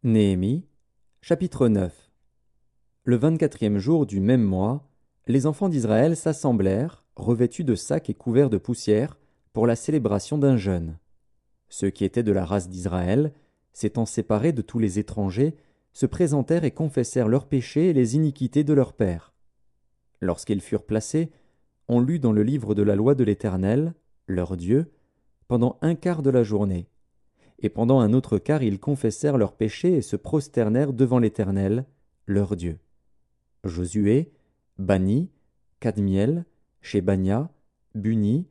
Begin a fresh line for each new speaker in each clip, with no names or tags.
Néhémie, chapitre 9. Le 24e jour du même mois, les enfants d'Israël s'assemblèrent, revêtus de sacs et couverts de poussière, pour la célébration d'un jeûne. Ceux qui étaient de la race d'Israël, s'étant séparés de tous les étrangers, se présentèrent et confessèrent leurs péchés et les iniquités de leurs pères. Lorsqu'ils furent placés, on lut dans le livre de la loi de l'Éternel, leur Dieu, pendant un quart de la journée. Et pendant un autre quart, ils confessèrent leurs péchés et se prosternèrent devant l'Éternel, leur Dieu. Josué, Bani, Kadmiel, Shébania, Buni,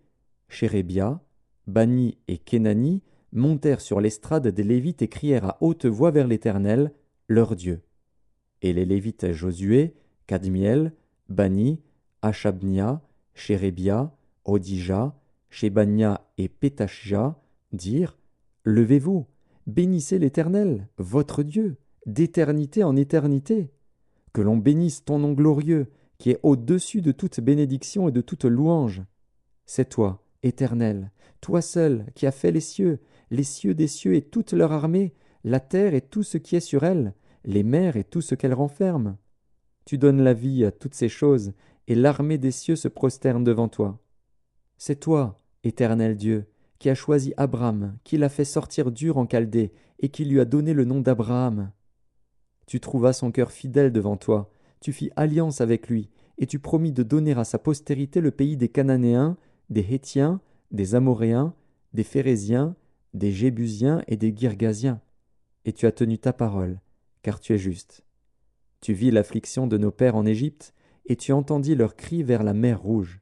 Chérébia, Bani et Kénani montèrent sur l'estrade des Lévites et crièrent à haute voix vers l'Éternel, leur Dieu. Et les Lévites Josué, Kadmiel, Bani, Achabnia, Chérébia, Odija, Shébania et Pétachia dirent: Levez-vous, bénissez l'Éternel, votre Dieu, d'éternité en éternité. Que l'on bénisse ton nom glorieux, qui est au-dessus de toute bénédiction et de toute louange. C'est toi, Éternel, toi seul, qui as fait les cieux des cieux et toute leur armée, la terre et tout ce qui est sur elle, les mers et tout ce qu'elles renferment. Tu donnes la vie à toutes ces choses, et l'armée des cieux se prosterne devant toi. C'est toi, Éternel Dieu, qui as choisi Abraham, qui l'a fait sortir d'Ur en Chaldée, et qui lui a donné le nom d'Abraham. Tu trouvas son cœur fidèle devant toi, tu fis alliance avec lui, et tu promis de donner à sa postérité le pays des Cananéens, des Hétiens, des Amoréens, des Phéréziens, des Jébusiens et des Girgasiens. Et tu as tenu ta parole, car tu es juste. Tu vis l'affliction de nos pères en Égypte, et tu entendis leurs cris vers la mer Rouge.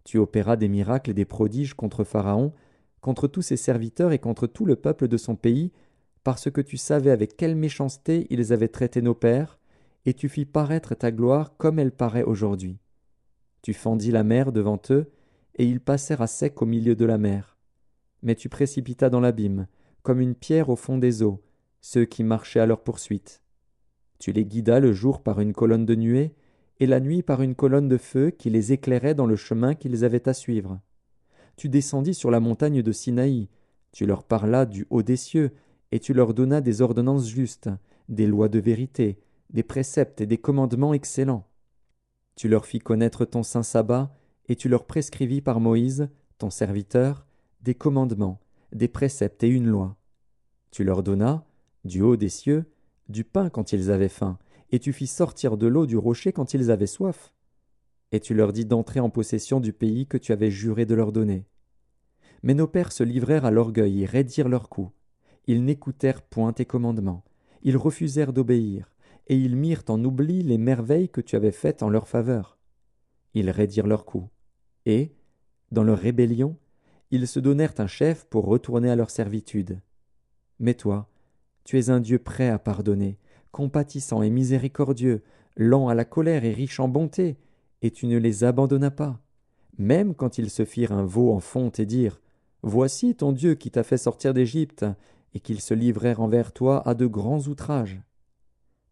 Tu opéras des miracles et des prodiges contre Pharaon, contre tous ses serviteurs et contre tout le peuple de son pays, parce que tu savais avec quelle méchanceté ils avaient traité nos pères, et tu fis paraître ta gloire comme elle paraît aujourd'hui. Tu fendis la mer devant eux, et ils passèrent à sec au milieu de la mer. Mais tu précipitas dans l'abîme, comme une pierre au fond des eaux, ceux qui marchaient à leur poursuite. Tu les guidas le jour par une colonne de nuée, et la nuit par une colonne de feu qui les éclairait dans le chemin qu'ils avaient à suivre. Tu descendis sur la montagne de Sinaï, tu leur parlas du haut des cieux, et tu leur donnas des ordonnances justes, des lois de vérité, des préceptes et des commandements excellents. Tu leur fis connaître ton saint sabbat, et tu leur prescrivis par Moïse, ton serviteur, des commandements, des préceptes et une loi. Tu leur donnas, du haut des cieux, du pain quand ils avaient faim, et tu fis sortir de l'eau du rocher quand ils avaient soif. Et tu leur dis d'entrer en possession du pays que tu avais juré de leur donner. Mais nos pères se livrèrent à l'orgueil et raidirent leurs coups. Ils n'écoutèrent point tes commandements. Ils refusèrent d'obéir, et ils mirent en oubli les merveilles que tu avais faites en leur faveur. Ils raidirent leurs coups. Et, dans leur rébellion, ils se donnèrent un chef pour retourner à leur servitude. Mais toi, tu es un Dieu prêt à pardonner, compatissant et miséricordieux, lent à la colère et riche en bonté, et tu ne les abandonnas pas. Même quand ils se firent un veau en fonte et dirent: Voici ton Dieu qui t'a fait sortir d'Égypte, et qu'ils se livrèrent envers toi à de grands outrages.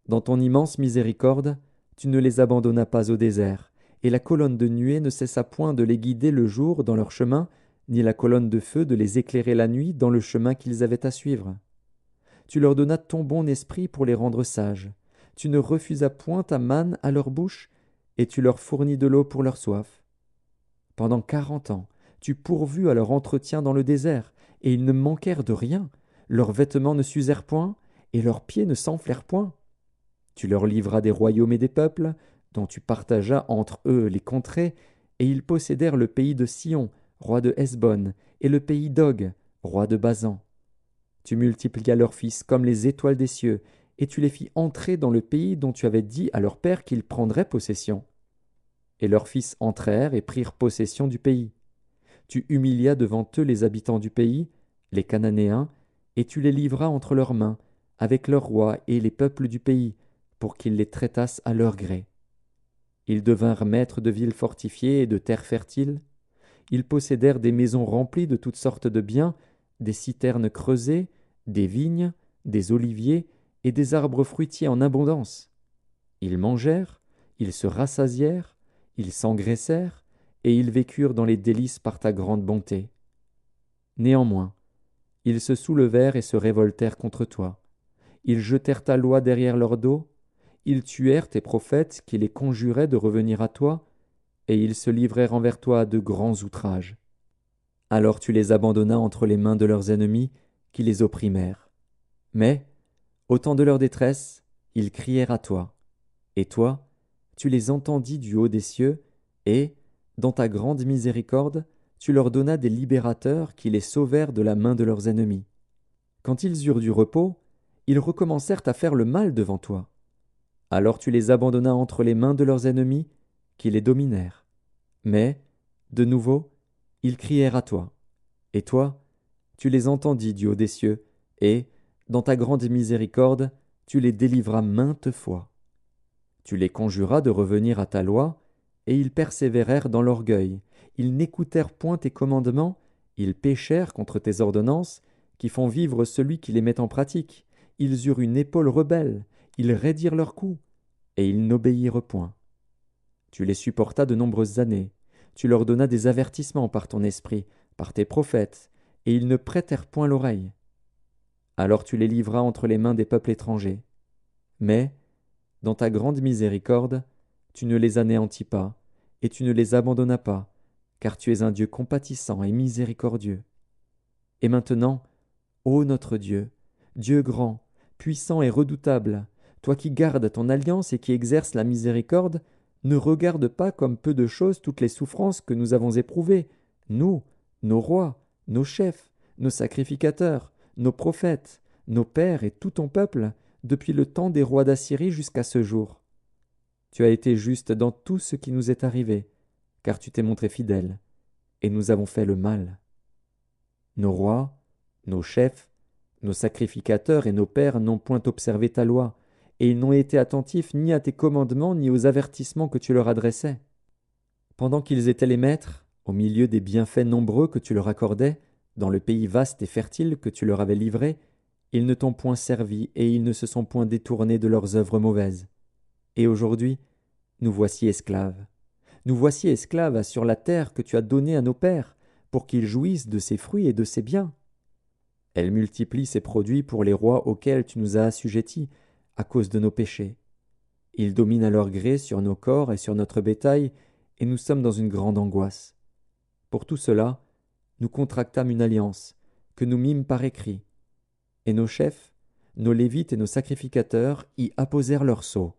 Dans ton immense miséricorde, tu ne les abandonnas pas au désert, et la colonne de nuée ne cessa point de les guider le jour dans leur chemin, ni la colonne de feu de les éclairer la nuit dans le chemin qu'ils avaient à suivre. Tu leur donnas ton bon esprit pour les rendre sages. Tu ne refusas point ta manne à leur bouche, et tu leur fournis de l'eau pour leur soif. Pendant 40 ans, tu pourvus à leur entretien dans le désert, et ils ne manquèrent de rien. Leurs vêtements ne s'usèrent point, et leurs pieds ne s'enflèrent point. Tu leur livras des royaumes et des peuples, dont tu partageas entre eux les contrées, et ils possédèrent le pays de Sion, roi de Hesbon, et le pays d'Og, roi de Basan. Tu multiplias leurs fils comme les étoiles des cieux, et tu les fis entrer dans le pays dont tu avais dit à leur père qu'ils prendraient possession. Et leurs fils entrèrent et prirent possession du pays. Tu humilias devant eux les habitants du pays, les Cananéens, et tu les livras entre leurs mains, avec leurs rois et les peuples du pays, pour qu'ils les traitassent à leur gré. Ils devinrent maîtres de villes fortifiées et de terres fertiles. Ils possédèrent des maisons remplies de toutes sortes de biens, des citernes creusées, des vignes, des oliviers et des arbres fruitiers en abondance. Ils mangèrent, ils se rassasièrent, ils s'engraissèrent, et ils vécurent dans les délices par ta grande bonté. Néanmoins, ils se soulevèrent et se révoltèrent contre toi. Ils jetèrent ta loi derrière leur dos. Ils tuèrent tes prophètes qui les conjuraient de revenir à toi, et ils se livrèrent envers toi à de grands outrages. Alors tu les abandonnas entre les mains de leurs ennemis, qui les opprimèrent. Mais, au temps de leur détresse, ils crièrent à toi. Et toi, tu les entendis du haut des cieux, et, dans ta grande miséricorde, tu leur donnas des libérateurs qui les sauvèrent de la main de leurs ennemis. Quand ils eurent du repos, ils recommencèrent à faire le mal devant toi. Alors tu les abandonnas entre les mains de leurs ennemis, qui les dominèrent. Mais, de nouveau, ils crièrent à toi. Et toi, tu les entendis du haut des cieux, et, dans ta grande miséricorde, tu les délivras maintes fois. Tu les conjuras de revenir à ta loi, et ils persévérèrent dans l'orgueil. Ils n'écoutèrent point tes commandements, ils péchèrent contre tes ordonnances, qui font vivre celui qui les met en pratique. Ils eurent une épaule rebelle, ils raidirent leur cou, et ils n'obéirent point. Tu les supportas de nombreuses années, tu leur donnas des avertissements par ton esprit, par tes prophètes, et ils ne prêtèrent point l'oreille. Alors tu les livras entre les mains des peuples étrangers. Mais, dans ta grande miséricorde, tu ne les anéantis pas, et tu ne les abandonnas pas, car tu es un Dieu compatissant et miséricordieux. Et maintenant, ô notre Dieu, Dieu grand, puissant et redoutable, toi qui gardes ton alliance et qui exerces la miséricorde, ne regarde pas comme peu de choses toutes les souffrances que nous avons éprouvées, nous, nos rois, nos chefs, nos sacrificateurs, nos prophètes, nos pères et tout ton peuple, depuis le temps des rois d'Assyrie jusqu'à ce jour. Tu as été juste dans tout ce qui nous est arrivé, car tu t'es montré fidèle, et nous avons fait le mal. Nos rois, nos chefs, nos sacrificateurs et nos pères n'ont point observé ta loi, et ils n'ont été attentifs ni à tes commandements ni aux avertissements que tu leur adressais. Pendant qu'ils étaient les maîtres, au milieu des bienfaits nombreux que tu leur accordais, dans le pays vaste et fertile que tu leur avais livré, ils ne t'ont point servi et ils ne se sont point détournés de leurs œuvres mauvaises. Et aujourd'hui, nous voici esclaves. Nous voici esclaves sur la terre que tu as donnée à nos pères, pour qu'ils jouissent de ses fruits et de ses biens. Elle multiplie ses produits pour les rois auxquels tu nous as assujettis, à cause de nos péchés. Ils dominent à leur gré sur nos corps et sur notre bétail, et nous sommes dans une grande angoisse. Pour tout cela, nous contractâmes une alliance, que nous mîmes par écrit. Et nos chefs, nos Lévites et nos sacrificateurs y apposèrent leur sceau.